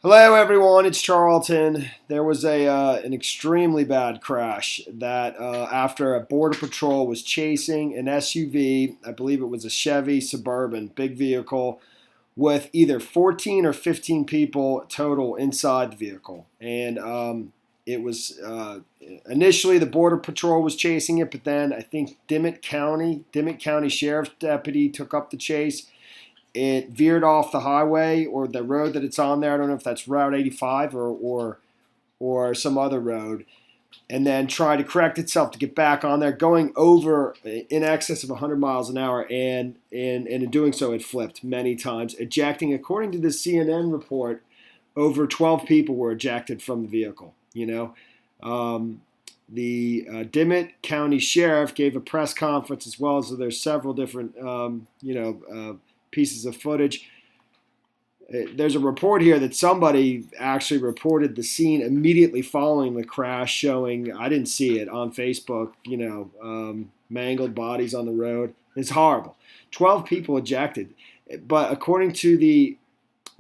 Hello, everyone. It's Charlton. There was an extremely bad crash that after a border patrol was chasing an SUV. I believe it was a Chevy Suburban, big vehicle, with either 14 or 15 people total inside the vehicle. And it was initially the border patrol was chasing it, but then I think Dimmitt County Sheriff's deputy took up the chase. It veered off the highway or the road that it's on there. I don't know if that's Route 85 or some other road, and then tried to correct itself to get back on there, going over in excess of 100 miles an hour, and in doing so, it flipped many times, ejecting. According to the CNN report, over 12 people were ejected from the vehicle. The Dimmitt County Sheriff gave a press conference as well, so there's several different pieces of footage. There's a report here that somebody actually reported the scene immediately following the crash, showing, I didn't see it, on Facebook, mangled bodies on the road. It's horrible. 12 people ejected. But according to the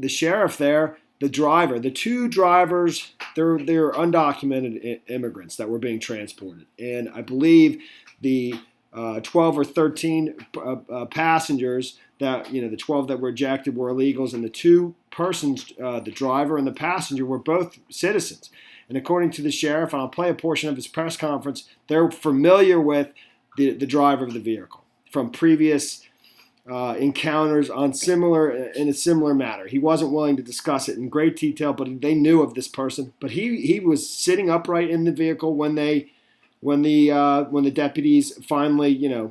sheriff there, the two drivers, they're undocumented immigrants that were being transported. And I believe the 12 or 13 passengers that, the 12 that were ejected were illegals, and the two persons, the driver and the passenger, were both citizens. And according to the sheriff, and I'll play a portion of his press conference, they're familiar with the driver of the vehicle from previous encounters in a similar matter. He wasn't willing to discuss it in great detail, but they knew of this person. But he was sitting upright in the vehicle when the deputies finally,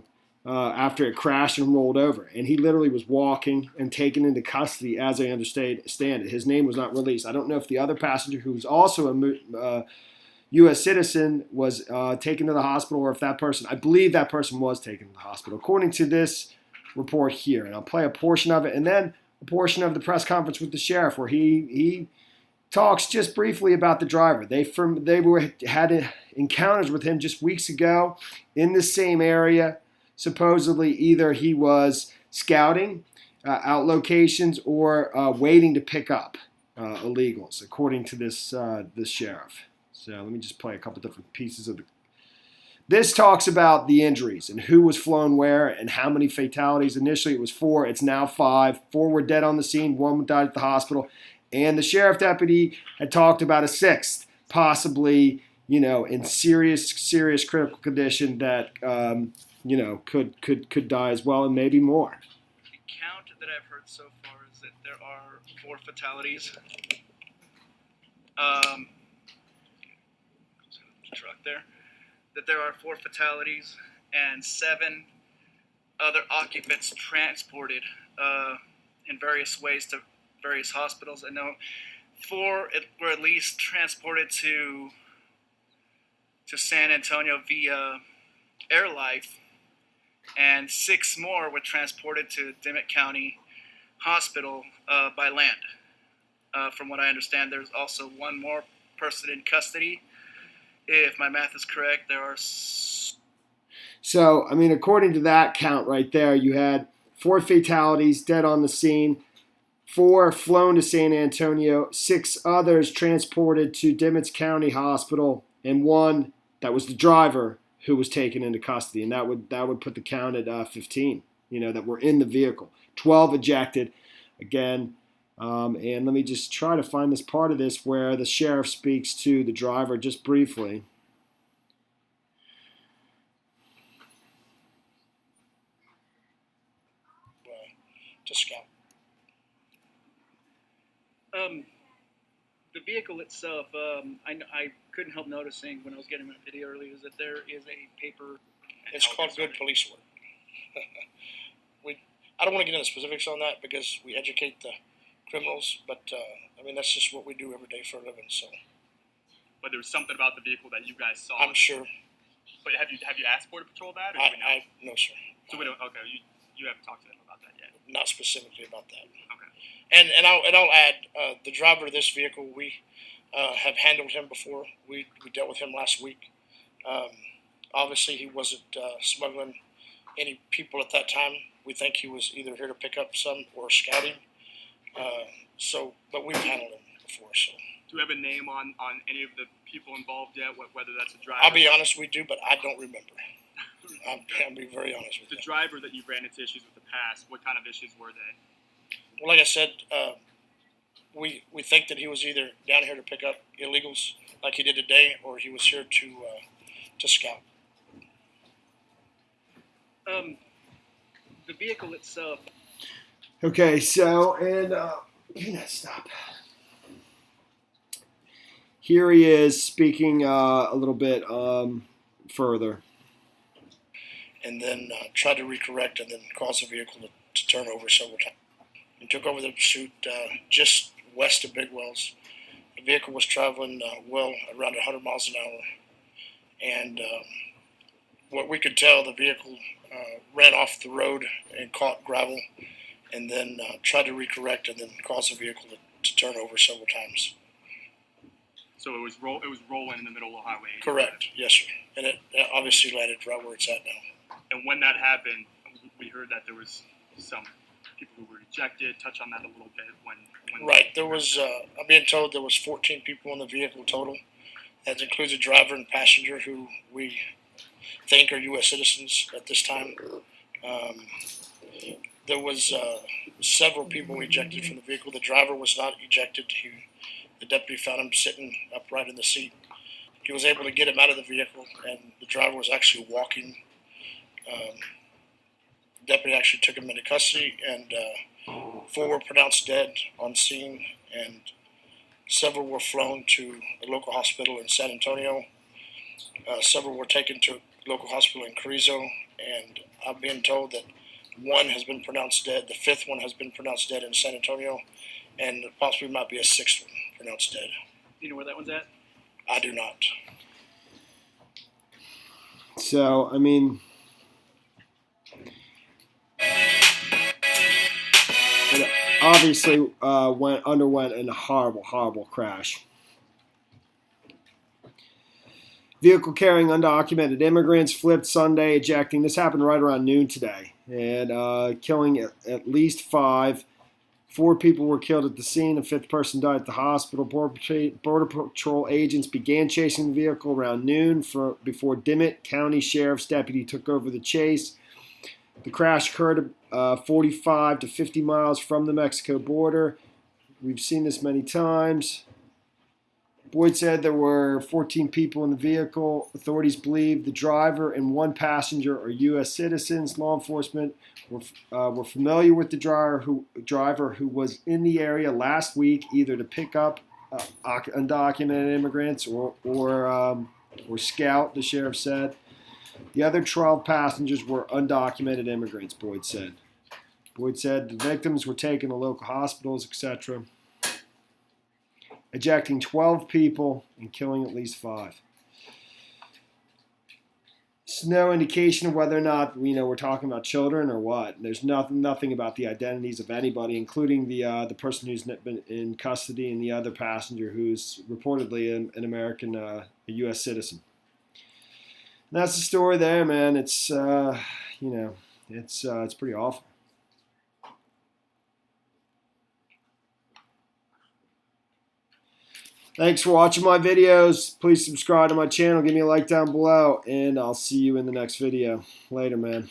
after it crashed and rolled over, and he literally was walking and taken into custody, as I understand it. His name was not released. I don't know if the other passenger, who was also a U.S. citizen, was taken to the hospital, or if that person, I believe that person was taken to the hospital, according to this report here. And I'll play a portion of it, and then a portion of the press conference with the sheriff, where he talks just briefly about the driver. They had encounters with him just weeks ago in the same area. Supposedly, either he was scouting out locations or waiting to pick up illegals, according to this sheriff. So let me just play a couple different pieces of it. This talks about the injuries and who was flown where and how many fatalities. Initially, it was 4. It's now 5. 4 were dead on the scene. 1 died at the hospital. And the sheriff deputy had talked about a 6th, possibly, in serious critical condition that could die as well, and maybe more. The count that I've heard so far is that there are 4 fatalities. Truck there. That there are 4 fatalities and 7 other occupants transported in various ways to various hospitals. I know 4 were at least transported to San Antonio via AirLife, and 6 more were transported to Dimmitt County Hospital by land. From what I understand, there's also 1 more person in custody. If my math is correct, there are... So, according to that count right there, you had 4 fatalities, dead on the scene, 4 flown to San Antonio, 6 others transported to Dimmitt County Hospital, and 1 that was the driver who was taken into custody, and that would put the count at 15. That were in the vehicle. 12 ejected, again. And let me just try to find this part of this where the sheriff speaks to the driver just briefly. To scout. The vehicle itself, I couldn't help noticing when I was getting my video earlier is that there is a paper. It's called good police work. I don't want to get into specifics on that because we educate the criminals, but that's just what we do every day for a living. So. But there was something about the vehicle that you guys saw. I'm sure. But have you asked Border Patrol that? Or no, sir. So we don't. Okay, you haven't talked to them about that yet. Not specifically about that. Okay. And I'll add the driver of this vehicle. We have handled him before. We dealt with him last week. Obviously, he wasn't smuggling any people at that time. We think he was either here to pick up some or scouting. But we've handled him. before. So, do we have a name on any of the people involved yet? Whether that's a driver? I'll be honest, we do, but I don't remember. I'll be very honest with you. The driver that you ran into issues with the past, what kind of issues were they? Well, like I said, we think that he was either down here to pick up illegals like he did today, or he was here to scout. The vehicle itself. Okay, so, and, stop. Here he is speaking a little bit further. And then tried to recorrect and then caused the vehicle to turn over several times. He took over the pursuit just west of Big Wells. The vehicle was traveling well around 100 miles an hour. And what we could tell, the vehicle ran off the road and caught gravel and then tried to recorrect and then caused the vehicle to turn over several times. So it was rolling in the middle of the highway. Correct, yes, sir. And it obviously landed right where it's at now. And when that happened, we heard that there was some people who were ejected. Touch on that a little bit. When right, there was. I'm being told there was 14 people in the vehicle total. That includes a driver and passenger who we think are U.S. citizens at this time. There was several people ejected from the vehicle. The driver was not ejected. The deputy found him sitting upright in the seat. He was able to get him out of the vehicle, and the driver was actually walking. The deputy actually took him into custody, and 4 were pronounced dead on scene, and several were flown to a local hospital in San Antonio. Several were taken to a local hospital in Carrizo, and I'm being told that 1 has been pronounced dead. The 5th one has been pronounced dead in San Antonio, and possibly might be a 6th one pronounced dead. Do you know where that one's at? I do not. So, I mean, it obviously underwent a horrible crash. Vehicle carrying undocumented immigrants flipped Sunday, ejecting. This happened right around noon today, and killing at least 5. 4 people were killed at the scene. A 5th person died at the hospital. Border Patrol agents began chasing the vehicle around noon before Dimmitt County Sheriff's deputy took over the chase. The crash occurred 45 to 50 miles from the Mexico border. We've seen this many times. Boyd said there were 14 people in the vehicle. Authorities believe the driver and 1 passenger are U.S. citizens. Law enforcement were familiar with the driver who was in the area last week, either to pick up undocumented immigrants or scout, the sheriff said. The other 12 passengers were undocumented immigrants, Boyd said. Boyd said the victims were taken to local hospitals, etc., ejecting 12 people and killing at least 5. There's no indication of whether or not we're talking about children or what. There's nothing about the identities of anybody, including the person who's been in custody and the other passenger who's reportedly an American, a U.S. citizen. And that's the story there, man. It's it's pretty awful. Thanks for watching my videos. Please subscribe to my channel. Give me a like down below. And I'll see you in the next video. Later, man.